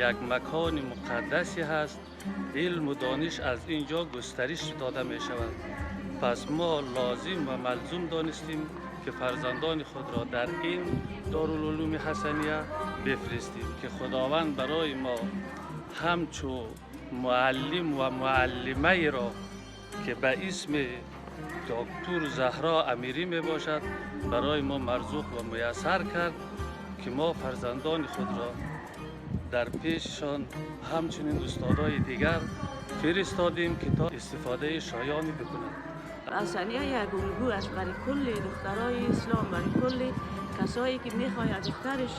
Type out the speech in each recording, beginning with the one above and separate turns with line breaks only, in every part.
یک مکان مقدسی هست. علم و دانش از اینجا گسترش داده می شود. پس ما لازم و ملزوم دانستیم که فرزندان خود را در این دارالعلوم حسنیه بفرستیم که خداوند برای ما همچو معلم و معلمه را که به اسم دکتر زهرا امیری می باشد برای ما مرزوق و میسر کرد که ما فرزندان خود را در پیششان همچنین استادای دیگر فرستادیم که تا استفاده شایانی بکنند.
حسنیه یک الگو است برای کل دخترای اسلام، برای کل کسایی که میخواید دخترش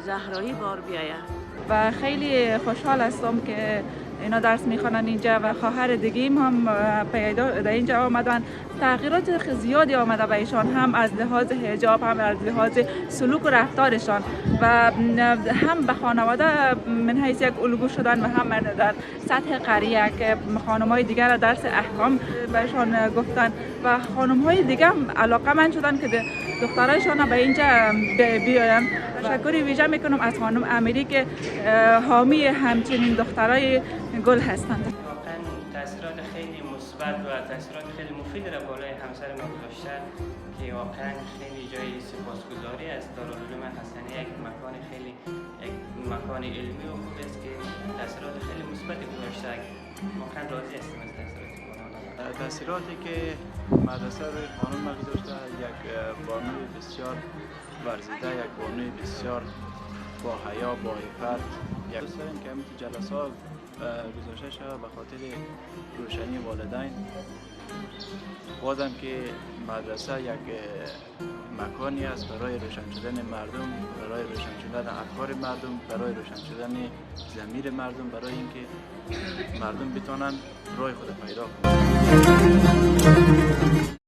زهرایی بار بیاید.
و خیلی خوشحال هستم که اینا درس میخوانن اینجا و خواهر دیگیم هم پیدا در اینجا آمدن. تغییرات زیادی آمده به ایشان، هم از لحاظ حجاب، هم از لحاظ سلوک و رفتارشان و هم به خانواده من حیث یک الگو شدن و هم در سطح قریه که خانم‌های دیگر را درس احکام بهشان گفتن و خانم‌های دیگه هم علاقه‌مند شدن که دخترایشان به اینجا بیاین. تشکر ویژه میکنم از خانم امیری که حامی همچنین دخترای گل هستند.
واقعا تاثیرات خیلی مثبت و تاثیرات خیلی مفید را بالای همسر ما گذاشته که واقعا خیلی جای سپاسگزاری است. دارالعلوم حسنیه یک مکان علمی و خوب است که تاثیرات خیلی مثبتی گذاشته. واقعا راضی هستیم از تاثیرات
تاثیراتی که مدرسه روی خانم گذاشته، یک بانوی بسیار ورزیده، یک بانوی بسیار با حیا، با عفت. دوست داریم که همین جلسات گذاشته شود به خاطر روشنی والدین. بازم که مدرسه یک مکانی است برای روشن شدن مردم، برای روشن شدن افکار مردم، برای روشن شدن ضمیر مردم، برای اینکه مردم بتوانند راه خود پیدا کنند.